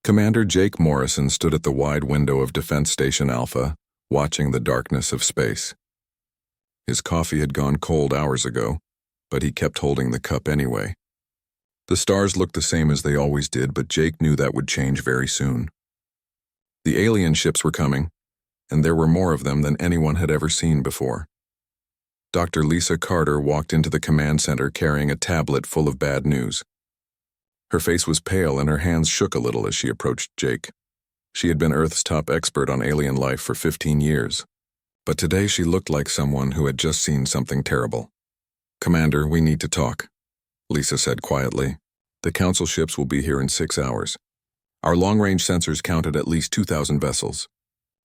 Commander Jake Morrison stood at the wide window of Defense Station Alpha, watching the darkness of space. His coffee had gone cold hours ago, but he kept holding the cup anyway. The stars looked the same as they always did, but Jake knew that would change very soon. The alien ships were coming, and there were more of them than anyone had ever seen before. Dr. Lisa Carter walked into the command center carrying a tablet full of bad news. Her face was pale and her hands shook a little as she approached Jake. She had been Earth's top expert on alien life for 15 years, but today she looked like someone who had just seen something terrible. "Commander, we need to talk," Lisa said quietly. "The Council ships will be here in 6 hours. Our long-range sensors counted at least 2,000 vessels.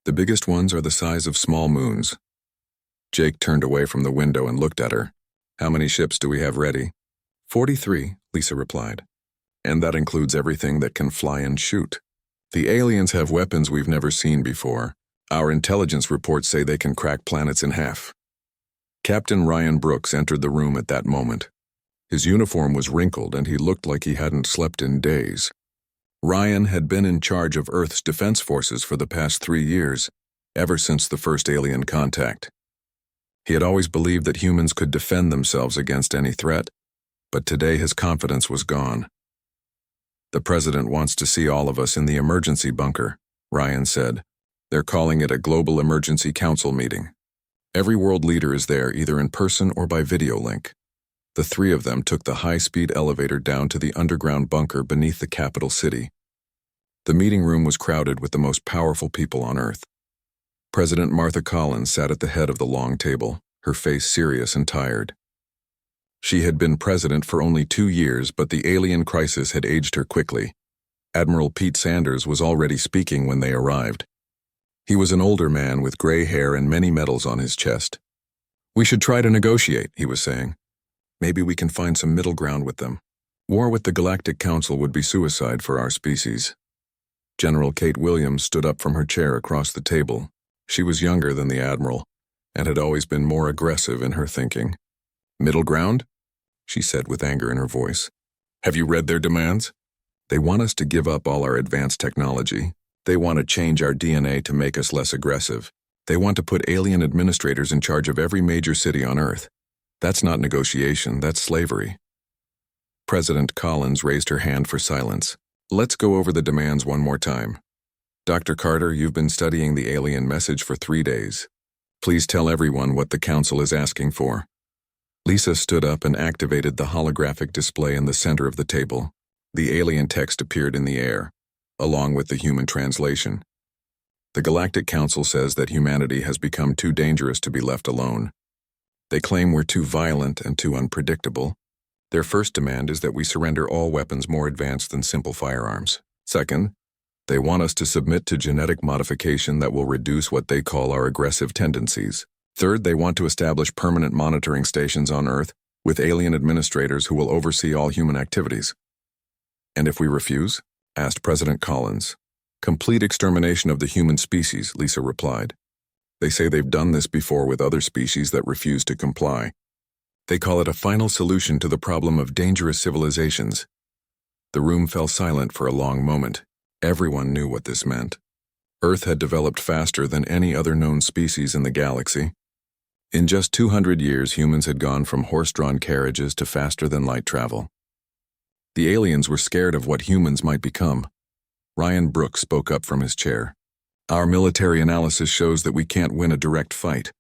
The biggest ones are the size of small moons." Jake turned away from the window and looked at her. "How many ships do we have ready?" 43, Lisa replied. "And that includes everything that can fly and shoot. The aliens have weapons we've never seen before. Our intelligence reports say they can crack planets in half." Captain Ryan Brooks entered the room at that moment. His uniform was wrinkled and he looked like he hadn't slept in days. Ryan had been in charge of Earth's defense forces for the past 3 years, ever since the first alien contact. He had always believed that humans could defend themselves against any threat, but today his confidence was gone. "The President wants to see all of us in the emergency bunker," Ryan said. "They're calling it a Global Emergency Council meeting. Every world leader is there, either in person or by video link." The 3 of them took the high-speed elevator down to the underground bunker beneath the capital city. The meeting room was crowded with the most powerful people on Earth. President Martha Collins sat at the head of the long table, her face serious and tired. She had been president for only 2 years, but the alien crisis had aged her quickly. Admiral Pete Sanders was already speaking when they arrived. He was an older man with gray hair and many medals on his chest. "We should try to negotiate," he was saying. "Maybe we can find some middle ground with them. War with the Galactic Council would be suicide for our species." General Kate Williams stood up from her chair across the table. She was younger than the Admiral, and had always been more aggressive in her thinking. "Middle ground?" she said with anger in her voice. "Have you read their demands? They want us to give up all our advanced technology. They want to change our DNA to make us less aggressive. They want to put alien administrators in charge of every major city on Earth. That's not negotiation, that's slavery." President Collins raised her hand for silence. "Let's go over the demands one more time. Dr. Carter, you've been studying the alien message for 3 days. Please tell everyone what the Council is asking for." Lisa stood up and activated the holographic display in the center of the table. The alien text appeared in the air, along with the human translation. "The Galactic Council says that humanity has become too dangerous to be left alone. They claim we're too violent and too unpredictable. Their first demand is that we surrender all weapons more advanced than simple firearms. Second, they want us to submit to genetic modification that will reduce what they call our aggressive tendencies. Third, they want to establish permanent monitoring stations on Earth with alien administrators who will oversee all human activities." "And if we refuse?" asked President Collins. "Complete extermination of the human species," Lisa replied. "They say they've done this before with other species that refuse to comply. They call it a final solution to the problem of dangerous civilizations." The room fell silent for a long moment. Everyone knew what this meant. Earth had developed faster than any other known species in the galaxy. In just 200 years, humans had gone from horse-drawn carriages to faster-than-light travel. The aliens were scared of what humans might become. Ryan Brooks spoke up from his chair. "Our military analysis shows that we can't win a direct fight.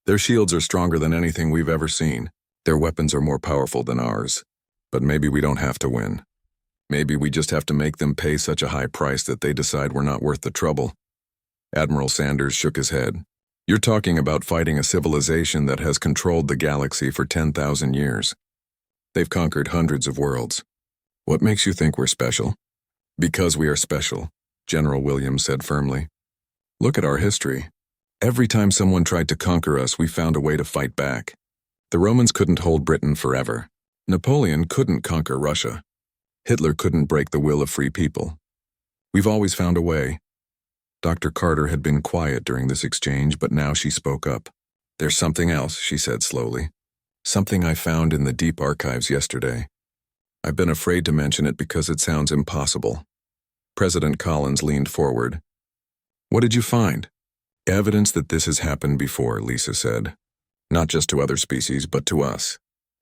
Their shields are stronger than anything we've ever seen. Their weapons are more powerful than ours. But maybe we don't have to win. Maybe we just have to make them pay such a high price that they decide we're not worth the trouble." Admiral Sanders shook his head. "You're talking about fighting a civilization that has controlled the galaxy for 10,000 years. They've conquered hundreds of worlds. What makes you think we're special?" "Because we are special," General Williams said firmly. "Look at our history. Every time someone tried to conquer us, we found a way to fight back. The Romans couldn't hold Britain forever. Napoleon couldn't conquer Russia. Hitler couldn't break the will of free people. We've always found a way." Dr. Carter had been quiet during this exchange, but now she spoke up. "There's something else," she said slowly. "Something I found in the deep archives yesterday. I've been afraid to mention it because it sounds impossible. President Collins leaned forward. What did you find? Evidence that this has happened before, Lisa said. Not just to other species, but to us.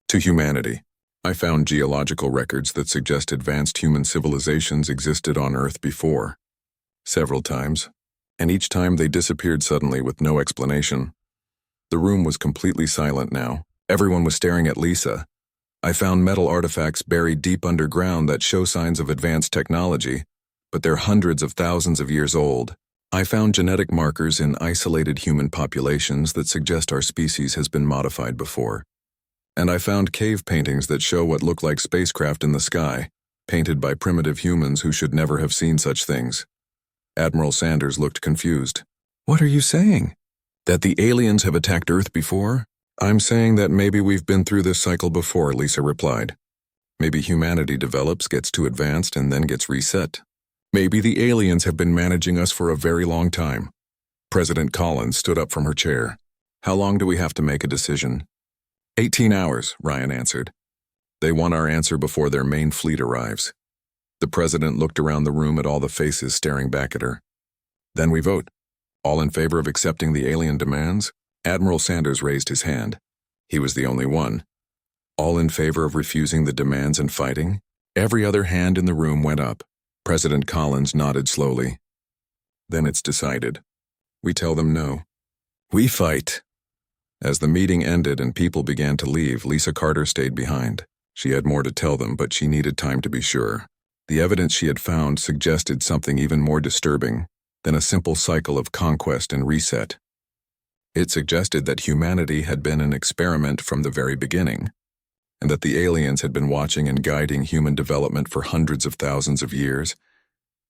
To humanity. I found geological records that suggest advanced human civilizations existed on Earth before. Several times. And each time they disappeared suddenly with no explanation. The room was completely silent now. Everyone was staring at Lisa. I found metal artifacts buried deep underground that show signs of advanced technology, but they're hundreds of thousands of years old. I found genetic markers in isolated human populations that suggest our species has been modified before. And I found cave paintings that show what look like spacecraft in the sky, painted by primitive humans who should never have seen such things. Admiral Sanders looked confused. What are you saying? That the aliens have attacked Earth before? I'm saying that maybe we've been through this cycle before, Lisa replied. Maybe humanity develops, gets too advanced, and then gets reset. Maybe the aliens have been managing us for a very long time. President Collins stood up from her chair. How long do we have to make a decision? 18 hours, Ryan answered. They want our answer before their main fleet arrives. The president looked around the room at all the faces staring back at her. Then we vote. All in favor of accepting the alien demands? Admiral Sanders raised his hand. He was the only one. All in favor of refusing the demands and fighting? Every other hand in the room went up. President Collins nodded slowly. Then it's decided. We tell them no. We fight. As the meeting ended and people began to leave, Lisa Carter stayed behind. She had more to tell them, but she needed time to be sure. The evidence she had found suggested something even more disturbing than a simple cycle of conquest and reset. It suggested that humanity had been an experiment from the very beginning, and that the aliens had been watching and guiding human development for hundreds of thousands of years,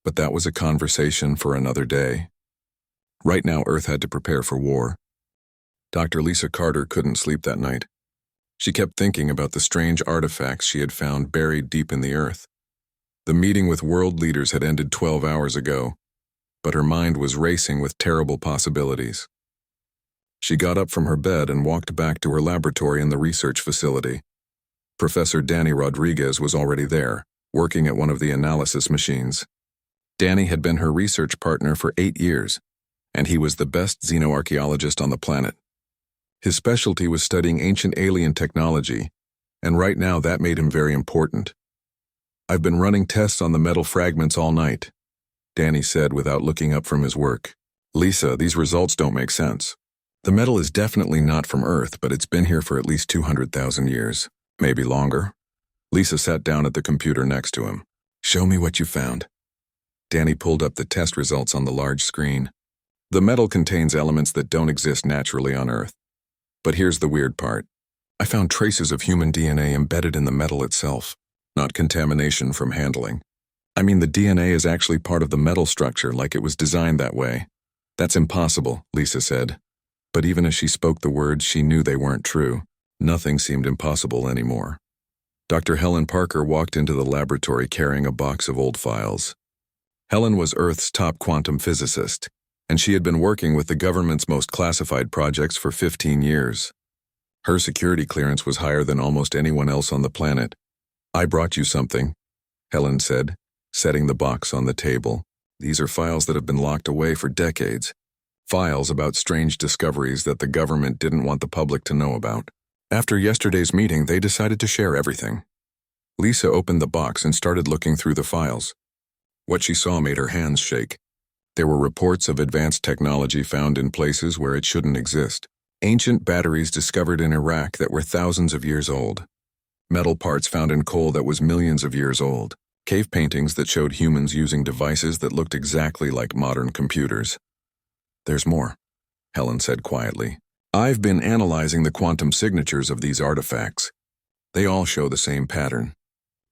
but that was a conversation for another day. Right now, Earth had to prepare for war. Dr. Lisa Carter couldn't sleep that night. She kept thinking about the strange artifacts she had found buried deep in the Earth. The meeting with world leaders had ended 12 hours ago, but her mind was racing with terrible possibilities. She got up from her bed and walked back to her laboratory in the research facility. Professor Danny Rodriguez was already there, working at one of the analysis machines. Danny had been her research partner for 8 years, and he was the best xenoarchaeologist on the planet. His specialty was studying ancient alien technology, and right now that made him very important. I've been running tests on the metal fragments all night, Danny said without looking up from his work. Lisa, these results don't make sense. The metal is definitely not from Earth, but it's been here for at least 200,000 years, maybe longer. Lisa sat down at the computer next to him. Show me what you found. Danny pulled up the test results on the large screen. The metal contains elements that don't exist naturally on Earth. But here's the weird part. I found traces of human DNA embedded in the metal itself, not contamination from handling. I mean, the DNA is actually part of the metal structure, like it was designed that way. That's impossible, Lisa said. But even as she spoke the words, she knew they weren't true. Nothing seemed impossible anymore. Dr. Helen Parker walked into the laboratory carrying a box of old files. Helen was Earth's top quantum physicist, and she had been working with the government's most classified projects for 15 years. Her security clearance was higher than almost anyone else on the planet. I brought you something, Helen said, setting the box on the table. These are files that have been locked away for decades. Files about strange discoveries that the government didn't want the public to know about. After yesterday's meeting, they decided to share everything. Lisa opened the box and started looking through the files. What she saw made her hands shake. There were reports of advanced technology found in places where it shouldn't exist. Ancient batteries discovered in Iraq that were thousands of years old. Metal parts found in coal that was millions of years old. Cave paintings that showed humans using devices that looked exactly like modern computers. There's more, Helen said quietly. I've been analyzing the quantum signatures of these artifacts. They all show the same pattern.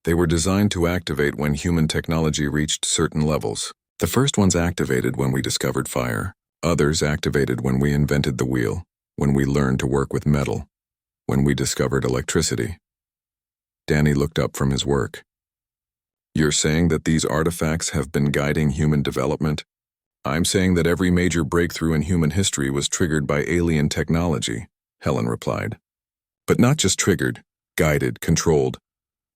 They were designed to activate when human technology reached certain levels. The first ones activated when we discovered fire. Others activated when we invented the wheel, when we learned to work with metal, when we discovered electricity. Danny looked up from his work. You're saying that these artifacts have been guiding human development? I'm saying that every major breakthrough in human history was triggered by alien technology, Helen replied. But not just triggered, guided, controlled.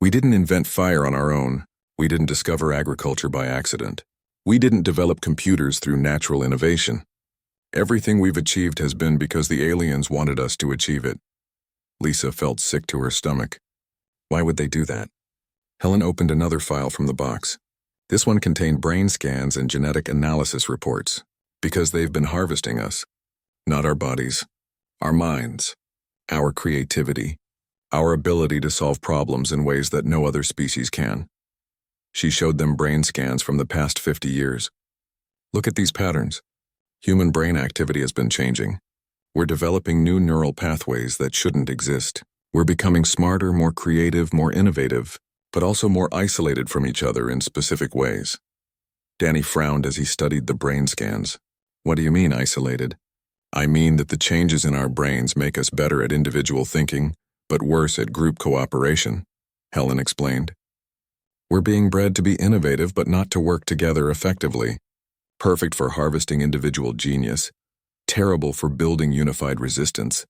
We didn't invent fire on our own. We didn't discover agriculture by accident. We didn't develop computers through natural innovation. Everything we've achieved has been because the aliens wanted us to achieve it. Lisa felt sick to her stomach. Why would they do that? Helen opened another file from the box. This one contained brain scans and genetic analysis reports. Because they've been harvesting us. Not our bodies. Our minds. Our creativity. Our ability to solve problems in ways that no other species can. She showed them brain scans from the past 50 years. Look at these patterns. Human brain activity has been changing. We're developing new neural pathways that shouldn't exist. We're becoming smarter, more creative, more innovative, but also more isolated from each other in specific ways. Danny frowned as he studied the brain scans. What do you mean, isolated? I mean that the changes in our brains make us better at individual thinking, but worse at group cooperation, Helen explained. We're being bred to be innovative but not to work together effectively. Perfect for harvesting individual genius. Terrible for building unified resistance.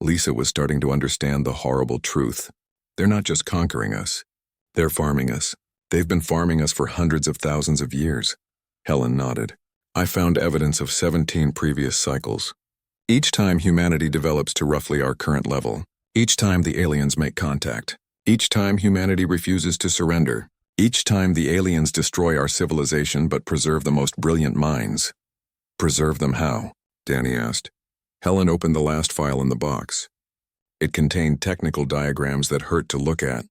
Lisa was starting to understand the horrible truth. They're not just conquering us. They're farming us. They've been farming us for hundreds of thousands of years. Helen nodded. I found evidence of 17 previous cycles. Each time humanity develops to roughly our current level. Each time the aliens make contact. Each time humanity refuses to surrender. Each time the aliens destroy our civilization but preserve the most brilliant minds. Preserve them how? Danny asked. Helen opened the last file in the box. It contained technical diagrams that hurt to look at.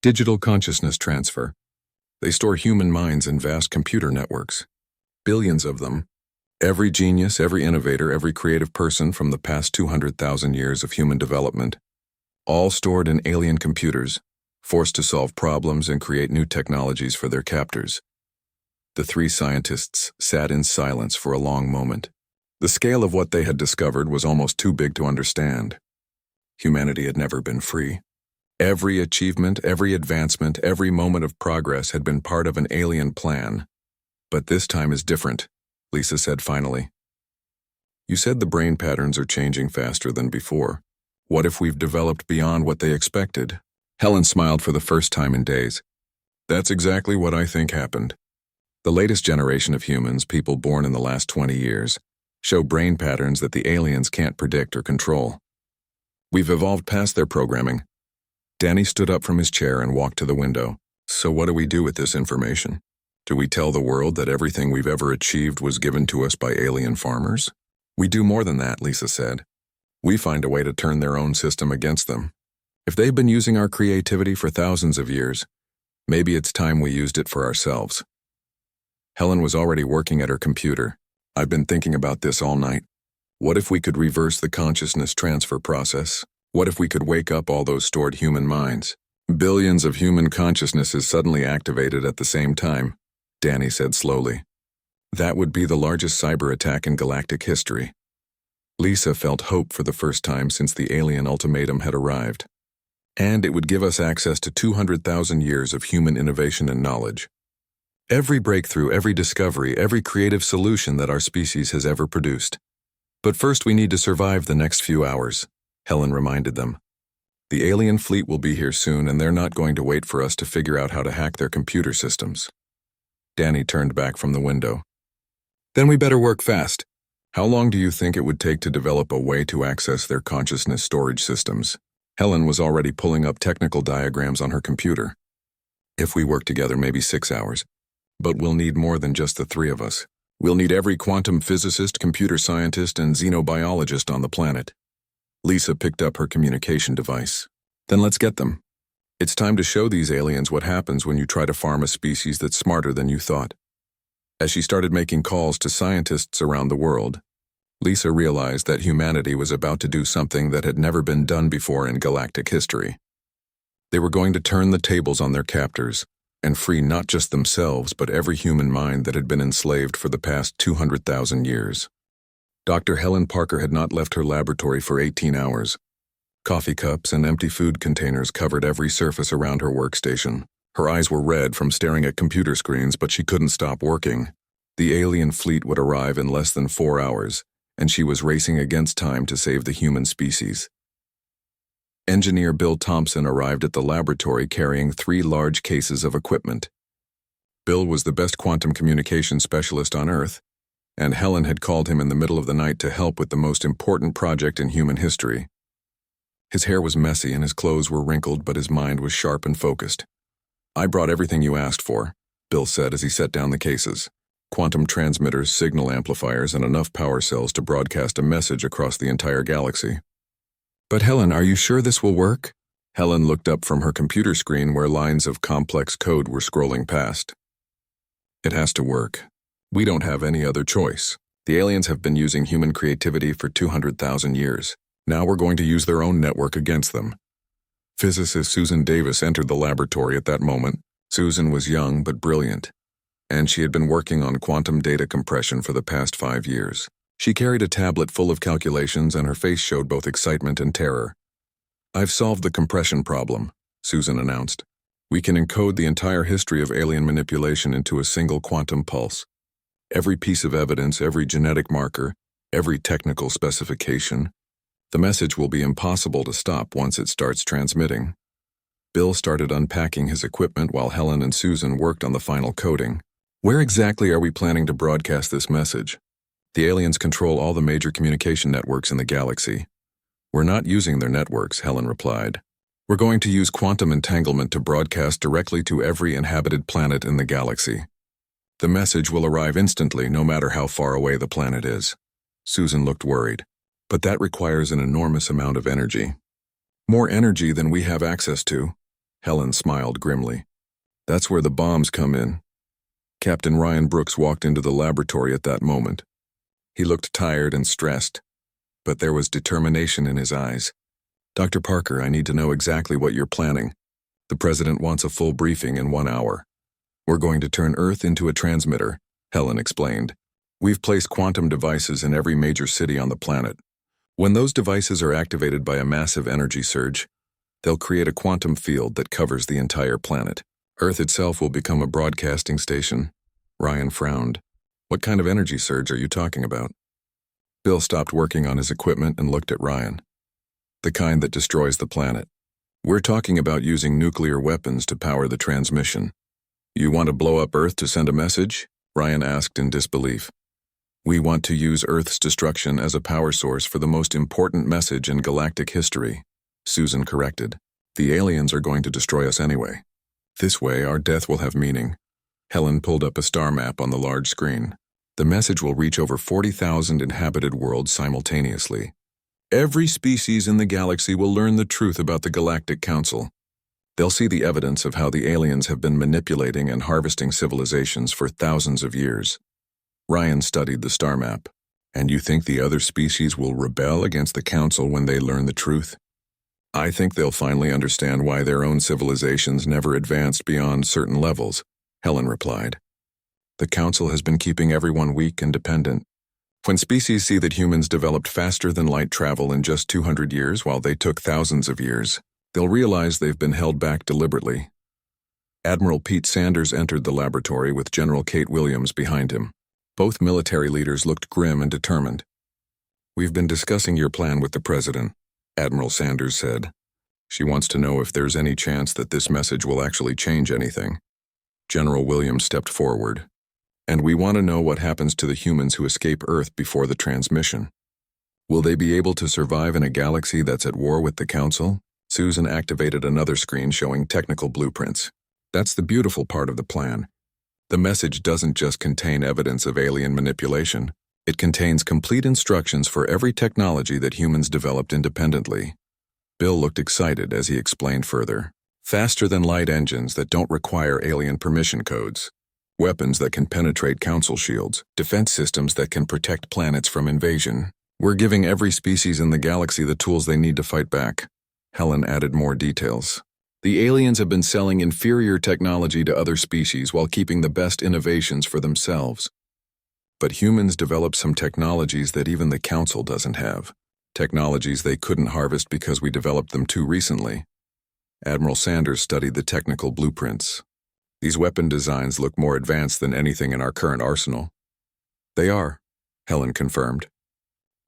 Digital consciousness transfer. They store human minds in vast computer networks. Billions of them. Every genius, every innovator, every creative person from the past 200,000 years of human development. All stored in alien computers, forced to solve problems and create new technologies for their captors. The three scientists sat in silence for a long moment. The scale of what they had discovered was almost too big to understand. Humanity had never been free. Every achievement, every advancement, every moment of progress had been part of an alien plan. But this time is different, Lisa said finally. You said the brain patterns are changing faster than before. What if we've developed beyond what they expected? Helen smiled for the first time in days. That's exactly what I think happened. The latest generation of humans, people born in the last 20 years, show brain patterns that the aliens can't predict or control. We've evolved past their programming. Danny stood up from his chair and walked to the window. So what do we do with this information? Do we tell the world that everything we've ever achieved was given to us by alien farmers? We do more than that, Lisa said. We find a way to turn their own system against them. If they've been using our creativity for thousands of years, maybe it's time we used it for ourselves. Helen was already working at her computer. I've been thinking about this all night. What if we could reverse the consciousness transfer process? What if we could wake up all those stored human minds? Billions of human consciousnesses suddenly activated at the same time, Danny said slowly. That would be the largest cyber attack in galactic history. Lisa felt hope for the first time since the alien ultimatum had arrived. And it would give us access to 200,000 years of human innovation and knowledge. Every breakthrough, every discovery, every creative solution that our species has ever produced. But first we need to survive the next few hours, Helen reminded them. The alien fleet will be here soon and they're not going to wait for us to figure out how to hack their computer systems. Danny turned back from the window. Then we better work fast. How long do you think it would take to develop a way to access their consciousness storage systems? Helen was already pulling up technical diagrams on her computer. If we work together, maybe 6 hours. But we'll need more than just the three of us. We'll need every quantum physicist, computer scientist, and xenobiologist on the planet. Lisa picked up her communication device. Then let's get them. It's time to show these aliens what happens when you try to farm a species that's smarter than you thought. As she started making calls to scientists around the world, Lisa realized that humanity was about to do something that had never been done before in galactic history. They were going to turn the tables on their captors and free not just themselves but every human mind that had been enslaved for the past 200,000 years. Dr. Helen Parker had not left her laboratory for 18 hours. Coffee cups and empty food containers covered every surface around her workstation. Her eyes were red from staring at computer screens, but she couldn't stop working. The alien fleet would arrive in less than 4 hours, and she was racing against time to save the human species. Engineer Bill Thompson arrived at the laboratory carrying 3 large cases of equipment. Bill was the best quantum communication specialist on Earth, and Helen had called him in the middle of the night to help with the most important project in human history. His hair was messy and his clothes were wrinkled, but his mind was sharp and focused. "I brought everything you asked for," Bill said as he set down the cases. "Quantum transmitters, signal amplifiers, and enough power cells to broadcast a message across the entire galaxy." "But Helen, are you sure this will work?" Helen looked up from her computer screen where lines of complex code were scrolling past. "It has to work. We don't have any other choice. The aliens have been using human creativity for 200,000 years. Now we're going to use their own network against them." Physicist Susan Davis entered the laboratory at that moment. Susan was young but brilliant, and she had been working on quantum data compression for the past 5 years. She carried a tablet full of calculations and her face showed both excitement and terror. "I've solved the compression problem," Susan announced. "We can encode the entire history of alien manipulation into a single quantum pulse. Every piece of evidence, every genetic marker, every technical specification. The message will be impossible to stop once it starts transmitting." Bill started unpacking his equipment while Helen and Susan worked on the final coding. "Where exactly are we planning to broadcast this message?" "The aliens control all the major communication networks in the galaxy." "We're not using their networks," Helen replied. "We're going to use quantum entanglement to broadcast directly to every inhabited planet in the galaxy. The message will arrive instantly, no matter how far away the planet is." Susan looked worried. "But that requires an enormous amount of energy." "More energy than we have access to." Helen smiled grimly. "That's where the bombs come in." Captain Ryan Brooks walked into the laboratory at that moment. He looked tired and stressed, but there was determination in his eyes. "Dr. Parker, I need to know exactly what you're planning. The President wants a full briefing in 1 hour." "We're going to turn Earth into a transmitter," Helen explained. "We've placed quantum devices in every major city on the planet. When those devices are activated by a massive energy surge, they'll create a quantum field that covers the entire planet. Earth itself will become a broadcasting station." Ryan frowned. "What kind of energy surge are you talking about?" Bill stopped working on his equipment and looked at Ryan. "The kind that destroys the planet. We're talking about using nuclear weapons to power the transmission." "You want to blow up Earth to send a message?" Ryan asked in disbelief. "We want to use Earth's destruction as a power source for the most important message in galactic history," Susan corrected. "The aliens are going to destroy us anyway. This way, our death will have meaning." Helen pulled up a star map on the large screen. "The message will reach over 40,000 inhabited worlds simultaneously. Every species in the galaxy will learn the truth about the Galactic Council. They'll see the evidence of how the aliens have been manipulating and harvesting civilizations for thousands of years." Ryan studied the star map. "And you think the other species will rebel against the Council when they learn the truth?" "I think they'll finally understand why their own civilizations never advanced beyond certain levels," Helen replied. "The Council has been keeping everyone weak and dependent. When species see that humans developed faster than light travel in just 200 years while they took thousands of years, they'll realize they've been held back deliberately." Admiral Pete Sanders entered the laboratory with General Kate Williams behind him. Both military leaders looked grim and determined. "We've been discussing your plan with the President," Admiral Sanders said. "She wants to know if there's any chance that this message will actually change anything." General Williams stepped forward. "And we want to know what happens to the humans who escape Earth before the transmission. Will they be able to survive in a galaxy that's at war with the Council?" Susan activated another screen showing technical blueprints. "That's the beautiful part of the plan. The message doesn't just contain evidence of alien manipulation. It contains complete instructions for every technology that humans developed independently." Bill looked excited as he explained further. "Faster-than-light engines that don't require alien permission codes. Weapons that can penetrate Council shields. Defense systems that can protect planets from invasion. We're giving every species in the galaxy the tools they need to fight back." Helen added more details. "The aliens have been selling inferior technology to other species while keeping the best innovations for themselves. But humans developed some technologies that even the Council doesn't have. Technologies they couldn't harvest because we developed them too recently." Admiral Sanders studied the technical blueprints. "These weapon designs look more advanced than anything in our current arsenal." "They are," Helen confirmed.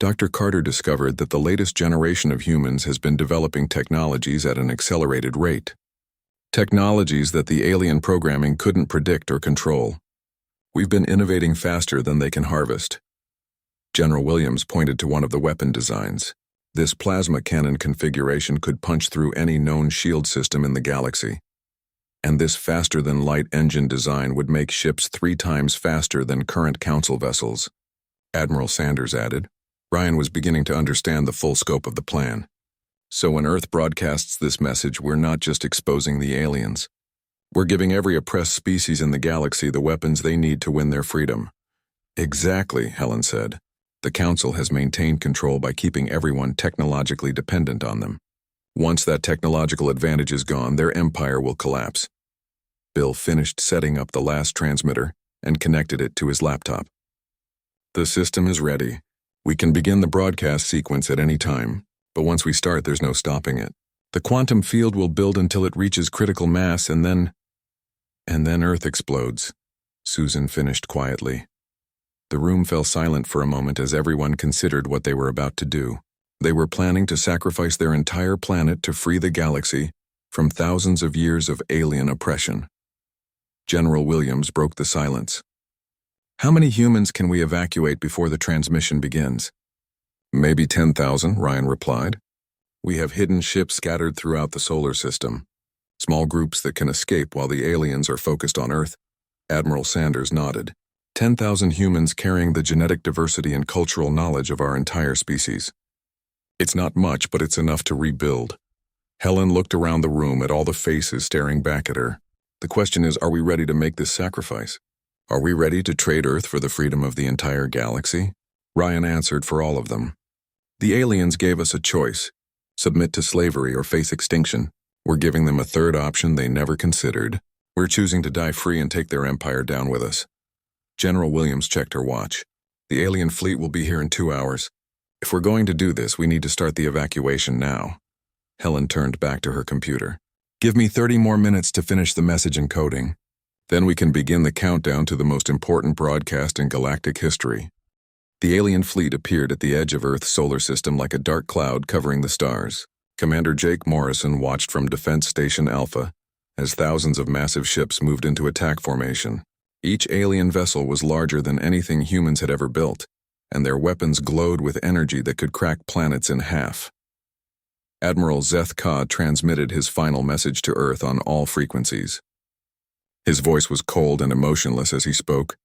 "Dr. Carter discovered that the latest generation of humans has been developing technologies at an accelerated rate. Technologies that the alien programming couldn't predict or control. We've been innovating faster than they can harvest. General Williams pointed to one of the weapon designs. This plasma cannon configuration could punch through any known shield system in the galaxy. And this faster-than-light engine design would make ships 3 times faster than current Council vessels. Admiral Sanders added. Ryan was beginning to understand the full scope of the plan. So when Earth broadcasts this message, we're not just exposing the aliens. We're giving every oppressed species in the galaxy the weapons they need to win their freedom. Exactly, Helen said. The Council has maintained control by keeping everyone technologically dependent on them. Once that technological advantage is gone, their empire will collapse. Bill finished setting up the last transmitter and connected it to his laptop. The system is ready. We can begin the broadcast sequence at any time, but once we start, there's no stopping it. The quantum field will build until it reaches critical mass and then Earth explodes, Susan finished quietly. The room fell silent for a moment as everyone considered what they were about to do. They were planning to sacrifice their entire planet to free the galaxy from thousands of years of alien oppression. General Williams broke the silence. How many humans can we evacuate before the transmission begins? Maybe 10,000, Ryan replied. We have hidden ships scattered throughout the solar system. Small groups that can escape while the aliens are focused on Earth. Admiral Sanders nodded. 10,000 humans carrying the genetic diversity and cultural knowledge of our entire species. It's not much, but it's enough to rebuild. Helen looked around the room at all the faces staring back at her. The question is, are we ready to make this sacrifice? Are we ready to trade Earth for the freedom of the entire galaxy? Ryan answered for all of them. The aliens gave us a choice. Submit to slavery or face extinction. We're giving them a third option they never considered. We're choosing to die free and take their empire down with us. General Williams checked her watch. The alien fleet will be here in 2 hours. If we're going to do this, we need to start the evacuation now. Helen turned back to her computer. Give me 30 more minutes to finish the message encoding. Then we can begin the countdown to the most important broadcast in galactic history. The alien fleet appeared at the edge of Earth's solar system like a dark cloud covering the stars. Commander Jake Morrison watched from Defense Station Alpha as thousands of massive ships moved into attack formation. Each alien vessel was larger than anything humans had ever built, and their weapons glowed with energy that could crack planets in half. Admiral Zeth Ka transmitted his final message to Earth on all frequencies. His voice was cold and emotionless as he spoke.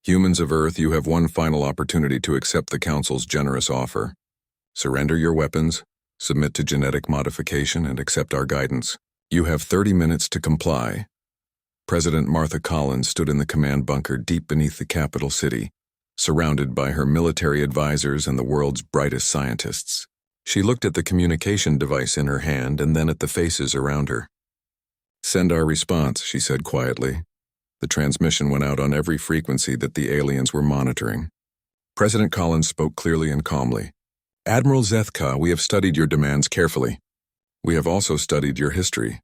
Humans of Earth, you have one final opportunity to accept the Council's generous offer. Surrender your weapons, submit to genetic modification, and accept our guidance. You have 30 minutes to comply. President Martha Collins stood in the command bunker deep beneath the capital city, surrounded by her military advisors and the world's brightest scientists. She looked at the communication device in her hand and then at the faces around her. Send our response, she said quietly. The transmission went out on every frequency that the aliens were monitoring. President Collins spoke clearly and calmly. Admiral Zeth Ka, we have studied your demands carefully. We have also studied your history.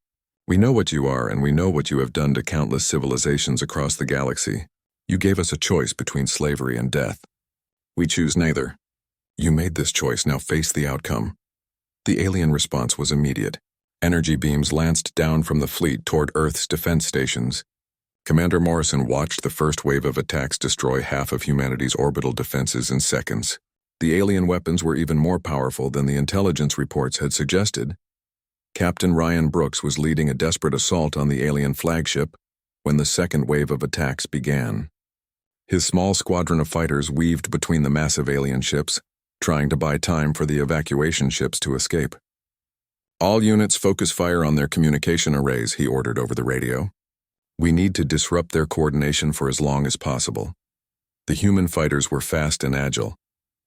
We know what you are, and we know what you have done to countless civilizations across the galaxy. You gave us a choice between slavery and death. We choose neither. You made this choice, now face the outcome. The alien response was immediate. Energy beams lanced down from the fleet toward Earth's defense stations. Commander Morrison watched the first wave of attacks destroy half of humanity's orbital defenses in seconds. The alien weapons were even more powerful than the intelligence reports had suggested. Captain Ryan Brooks was leading a desperate assault on the alien flagship when the second wave of attacks began. His small squadron of fighters weaved between the massive alien ships, trying to buy time for the evacuation ships to escape. All units focus fire on their communication arrays, he ordered over the radio. We need to disrupt their coordination for as long as possible. The human fighters were fast and agile,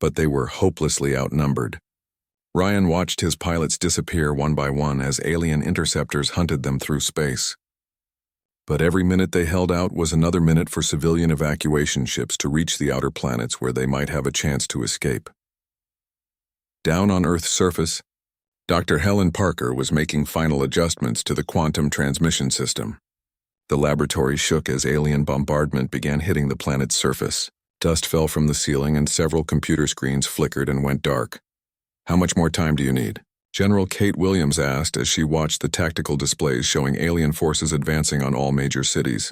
but they were hopelessly outnumbered. Ryan watched his pilots disappear one by one as alien interceptors hunted them through space. But every minute they held out was another minute for civilian evacuation ships to reach the outer planets where they might have a chance to escape. Down on Earth's surface, Dr. Helen Parker was making final adjustments to the quantum transmission system. The laboratory shook as alien bombardment began hitting the planet's surface. Dust fell from the ceiling and several computer screens flickered and went dark. How much more time do you need? General Kate Williams asked as she watched the tactical displays showing alien forces advancing on all major cities.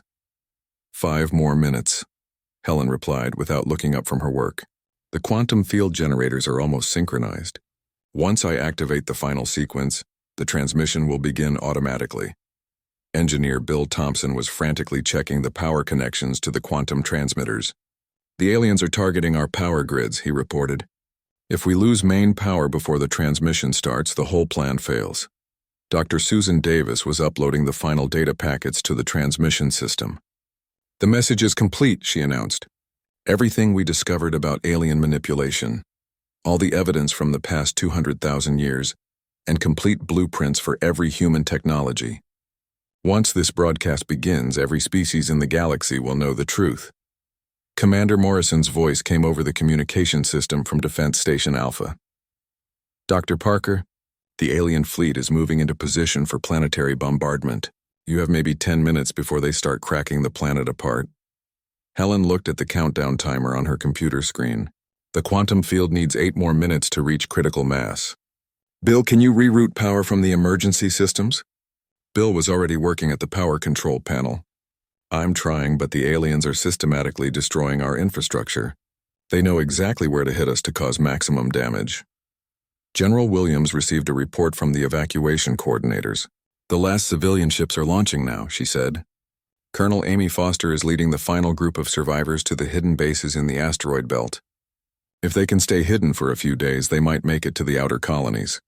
5 more minutes, Helen replied without looking up from her work. The quantum field generators are almost synchronized. Once I activate the final sequence, the transmission will begin automatically. Engineer Bill Thompson was frantically checking the power connections to the quantum transmitters. The aliens are targeting our power grids, he reported. If we lose main power before the transmission starts, the whole plan fails. Dr. Susan Davis was uploading the final data packets to the transmission system. The message is complete, she announced. Everything we discovered about alien manipulation, all the evidence from the past 200,000 years, and complete blueprints for every human technology. Once this broadcast begins, every species in the galaxy will know the truth. Commander Morrison's voice came over the communication system from Defense Station Alpha. Dr. Parker, the alien fleet is moving into position for planetary bombardment. You have maybe 10 minutes before they start cracking the planet apart. Helen looked at the countdown timer on her computer screen. The quantum field needs 8 more minutes to reach critical mass. Bill, can you reroute power from the emergency systems? Bill was already working at the power control panel. I'm trying, but the aliens are systematically destroying our infrastructure. They know exactly where to hit us to cause maximum damage. General Williams received a report from the evacuation coordinators. The last civilian ships are launching now, she said. Colonel Amy Foster is leading the final group of survivors to the hidden bases in the asteroid belt. If they can stay hidden for a few days, they might make it to the outer colonies.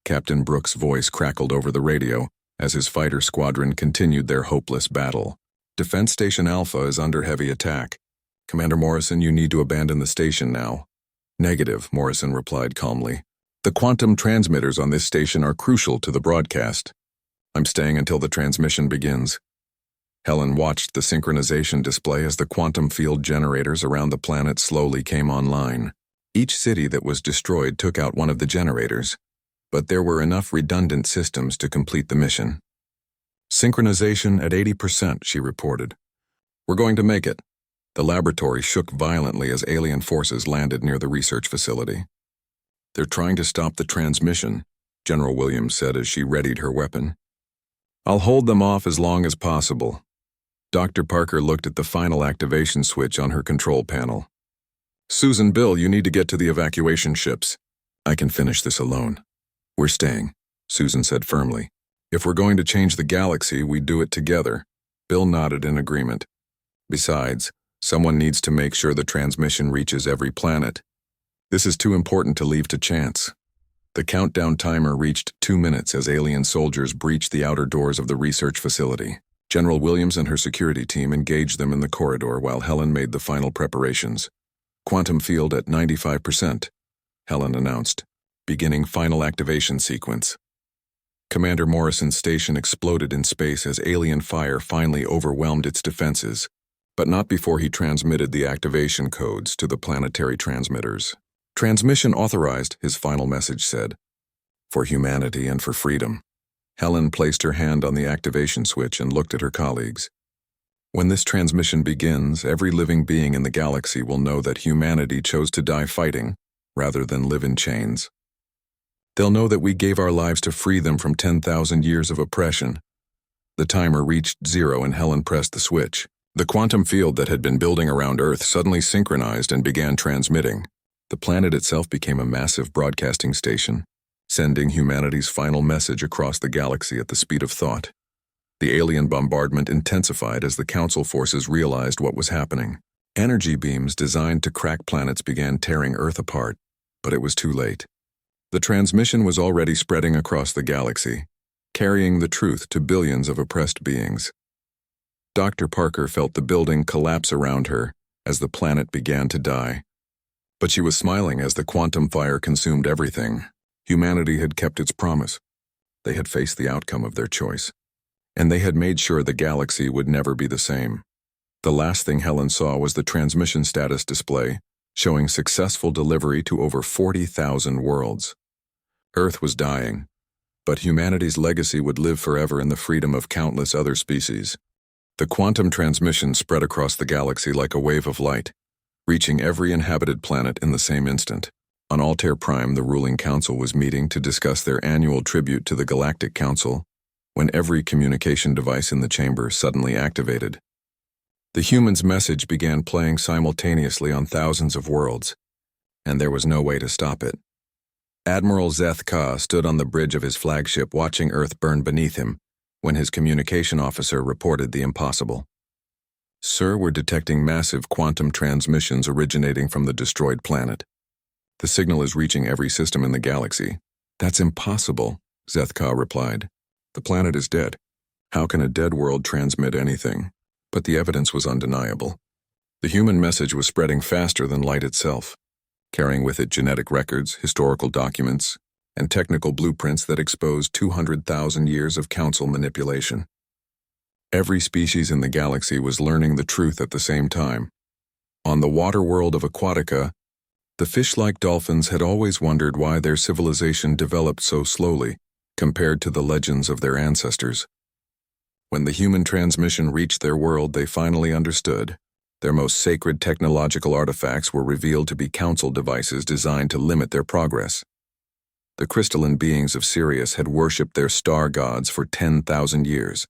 Captain Brooks' voice crackled over the radio as his fighter squadron continued their hopeless battle. Defense Station Alpha is under heavy attack. Commander Morrison, you need to abandon the station now. Negative, Morrison replied calmly. The quantum transmitters on this station are crucial to the broadcast. I'm staying until the transmission begins. Helen watched the synchronization display as the quantum field generators around the planet slowly came online. Each city that was destroyed took out one of the generators, but there were enough redundant systems to complete the mission. Synchronization at 80%, she reported. We're going to make it. The laboratory shook violently as alien forces landed near the research facility. They're trying to stop the transmission, General Williams said as she readied her weapon. I'll hold them off as long as possible. Dr. Parker looked at the final activation switch on her control panel. Susan, Bill, you need to get to the evacuation ships. I can finish this alone. We're staying, Susan said firmly. If we're going to change the galaxy, we do it together. Bill nodded in agreement. Besides, someone needs to make sure the transmission reaches every planet. This is too important to leave to chance. The countdown timer reached 2 minutes as alien soldiers breached the outer doors of the research facility. General Williams and her security team engaged them in the corridor while Helen made the final preparations. Quantum field at 95%, Helen announced, beginning final activation sequence. Commander Morrison's station exploded in space as alien fire finally overwhelmed its defenses, but not before he transmitted the activation codes to the planetary transmitters. Transmission authorized, his final message said. For humanity and for freedom. Helen placed her hand on the activation switch and looked at her colleagues. When this transmission begins, every living being in the galaxy will know that humanity chose to die fighting rather than live in chains. They'll know that we gave our lives to free them from 10,000 years of oppression. The timer reached 0 and Helen pressed the switch. The quantum field that had been building around Earth suddenly synchronized and began transmitting. The planet itself became a massive broadcasting station, sending humanity's final message across the galaxy at the speed of thought. The alien bombardment intensified as the Council forces realized what was happening. Energy beams designed to crack planets began tearing Earth apart, but it was too late. The transmission was already spreading across the galaxy, carrying the truth to billions of oppressed beings. Dr. Parker felt the building collapse around her as the planet began to die. But she was smiling as the quantum fire consumed everything. Humanity had kept its promise. They had faced the outcome of their choice. And they had made sure the galaxy would never be the same. The last thing Helen saw was the transmission status display, showing successful delivery to over 40,000 worlds. Earth was dying, but humanity's legacy would live forever in the freedom of countless other species. The quantum transmission spread across the galaxy like a wave of light, reaching every inhabited planet in the same instant. On Altair Prime, the ruling council was meeting to discuss their annual tribute to the Galactic Council when every communication device in the chamber suddenly activated. The human's message began playing simultaneously on thousands of worlds, and there was no way to stop it. Admiral Zeth Ka stood on the bridge of his flagship watching Earth burn beneath him when his communication officer reported the impossible. "Sir, we're detecting massive quantum transmissions originating from the destroyed planet. The signal is reaching every system in the galaxy." "That's impossible," Zeth Ka replied. "The planet is dead. How can a dead world transmit anything?" But the evidence was undeniable. The human message was spreading faster than light itself, carrying with it genetic records, historical documents, and technical blueprints that exposed 200,000 years of council manipulation. Every species in the galaxy was learning the truth at the same time. On the water world of Aquatica, the fish-like dolphins had always wondered why their civilization developed so slowly compared to the legends of their ancestors. When the human transmission reached their world, they finally understood. Their most sacred technological artifacts were revealed to be council devices designed to limit their progress. The crystalline beings of Sirius had worshipped their star gods for 10,000 years,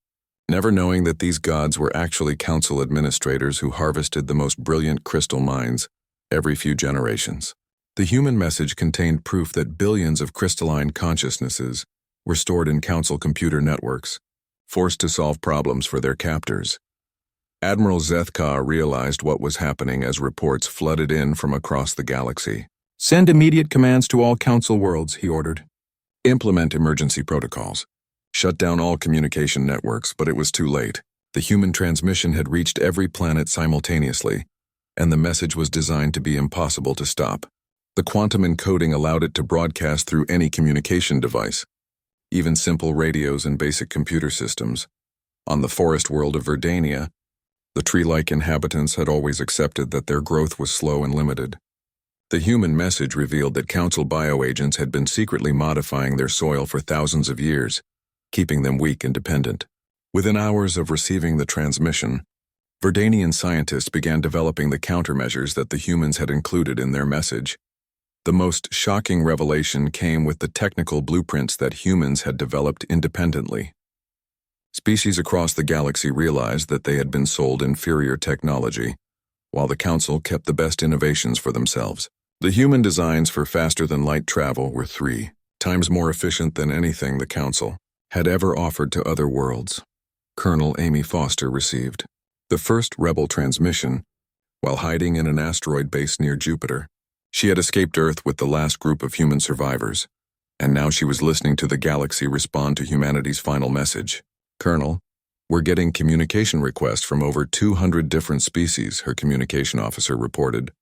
never knowing that these gods were actually council administrators who harvested the most brilliant crystal minds every few generations. The human message contained proof that billions of crystalline consciousnesses were stored in council computer networks, forced to solve problems for their captors. Admiral Zeth Ka realized what was happening as reports flooded in from across the galaxy. "Send immediate commands to all council worlds," he ordered. "Implement emergency protocols. Shut down all communication networks," but it was too late. The human transmission had reached every planet simultaneously, and the message was designed to be impossible to stop. The quantum encoding allowed it to broadcast through any communication device, even simple radios and basic computer systems. On the forest world of Verdania, the tree-like inhabitants had always accepted that their growth was slow and limited. The human message revealed that council bioagents had been secretly modifying their soil for thousands of years, keeping them weak and dependent. Within hours of receiving the transmission, Verdanian scientists began developing the countermeasures that the humans had included in their message. The most shocking revelation came with the technical blueprints that humans had developed independently. Species across the galaxy realized that they had been sold inferior technology, while the Council kept the best innovations for themselves. The human designs for faster-than-light travel were 3 times more efficient than anything the Council had ever offered to other worlds. Colonel Amy Foster received the first rebel transmission while hiding in an asteroid base near Jupiter. She had escaped Earth with the last group of human survivors, and now she was listening to the galaxy respond to humanity's final message. "Colonel, we're getting communication requests from over 200 different species," her communication officer reported.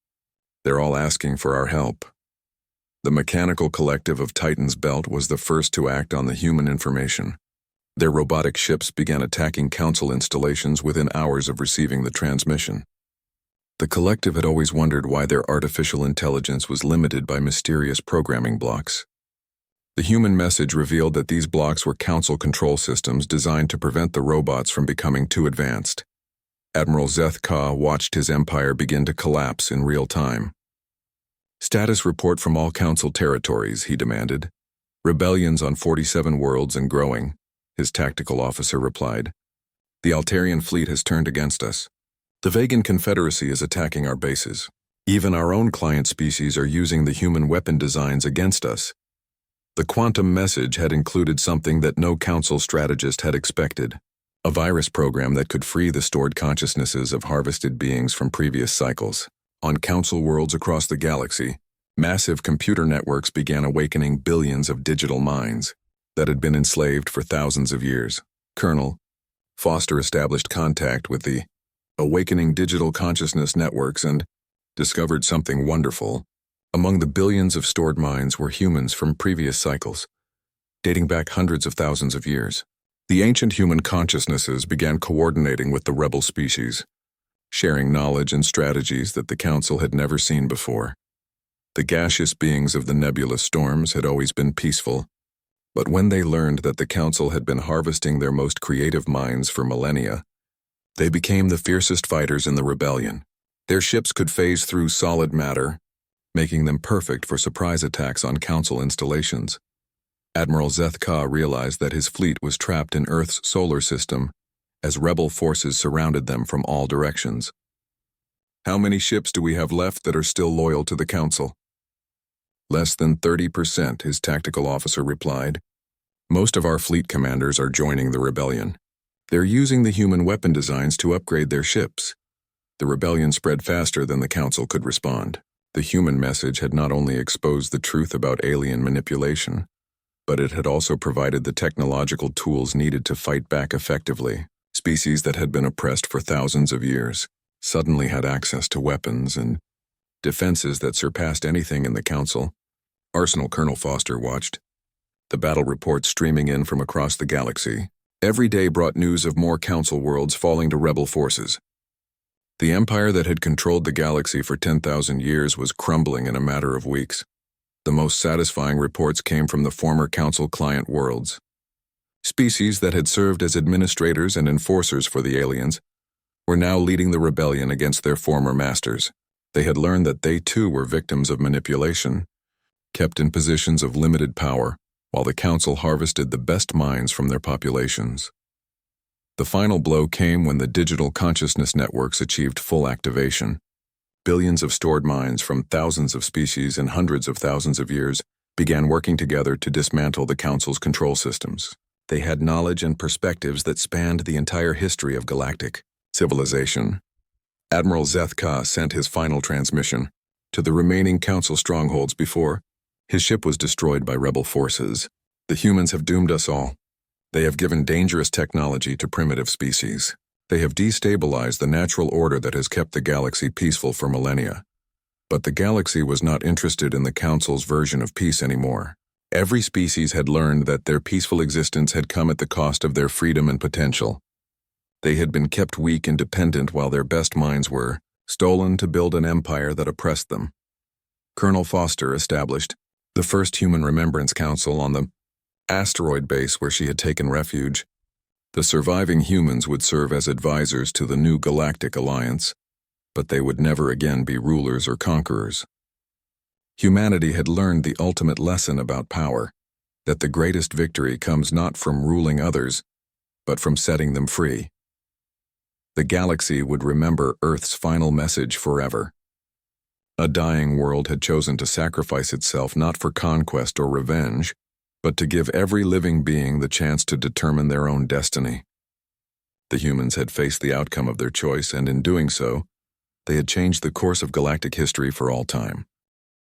"They're all asking for our help." The mechanical collective of Titan's Belt was the first to act on the human information. Their robotic ships began attacking Council installations within hours of receiving the transmission. The collective had always wondered why their artificial intelligence was limited by mysterious programming blocks. The human message revealed that these blocks were Council control systems designed to prevent the robots from becoming too advanced. Admiral Zeth Ka watched his empire begin to collapse in real time. "Status report from all Council territories," he demanded. "Rebellions on 47 worlds and growing," his tactical officer replied. "The Altarian fleet has turned against us. The Vegan Confederacy is attacking our bases. Even our own client species are using the human weapon designs against us." The quantum message had included something that no Council strategist had expected: a virus program that could free the stored consciousnesses of harvested beings from previous cycles. On Council worlds across the galaxy, massive computer networks began awakening billions of digital minds that had been enslaved for thousands of years. Colonel Foster established contact with the awakening digital consciousness networks and discovered something wonderful. Among the billions of stored minds were humans from previous cycles, dating back hundreds of thousands of years. The ancient human consciousnesses began coordinating with the rebel species, sharing knowledge and strategies that the Council had never seen before. The gaseous beings of the nebulous storms had always been peaceful, but when they learned that the Council had been harvesting their most creative minds for millennia, they became the fiercest fighters in the rebellion. Their ships could phase through solid matter, making them perfect for surprise attacks on Council installations. Admiral Zeth-Ka realized that his fleet was trapped in Earth's solar system as rebel forces surrounded them from all directions. "How many ships do we have left that are still loyal to the Council?" "Less than 30%, his tactical officer replied. "Most of our fleet commanders are joining the rebellion. They're using the human weapon designs to upgrade their ships." The rebellion spread faster than the Council could respond. The human message had not only exposed the truth about alien manipulation, but it had also provided the technological tools needed to fight back effectively. Species that had been oppressed for thousands of years suddenly had access to weapons and defenses that surpassed anything in the Council. Arsenal Colonel Foster watched, the battle reports streaming in from across the galaxy. Every day brought news of more Council worlds falling to rebel forces. The empire that had controlled the galaxy for 10,000 years was crumbling in a matter of weeks. The most satisfying reports came from the former Council client worlds. Species that had served as administrators and enforcers for the aliens were now leading the rebellion against their former masters. They had learned that they too were victims of manipulation, kept in positions of limited power, while the Council harvested the best minds from their populations. The final blow came when the digital consciousness networks achieved full activation. Billions of stored minds from thousands of species and hundreds of thousands of years began working together to dismantle the Council's control systems. They had knowledge and perspectives that spanned the entire history of galactic civilization. Admiral Zeth-Ka sent his final transmission to the remaining Council strongholds before his ship was destroyed by rebel forces. "The humans have doomed us all. They have given dangerous technology to primitive species. They have destabilized the natural order that has kept the galaxy peaceful for millennia." But the galaxy was not interested in the Council's version of peace anymore. Every species had learned that their peaceful existence had come at the cost of their freedom and potential. They had been kept weak and dependent while their best minds were stolen to build an empire that oppressed them. Colonel Foster established the first Human Remembrance Council on the asteroid base where she had taken refuge. The surviving humans would serve as advisors to the new Galactic Alliance, but they would never again be rulers or conquerors. Humanity had learned the ultimate lesson about power, that the greatest victory comes not from ruling others, but from setting them free. The galaxy would remember Earth's final message forever. A dying world had chosen to sacrifice itself not for conquest or revenge, but to give every living being the chance to determine their own destiny. The humans had faced the outcome of their choice, and in doing so, they had changed the course of galactic history for all time.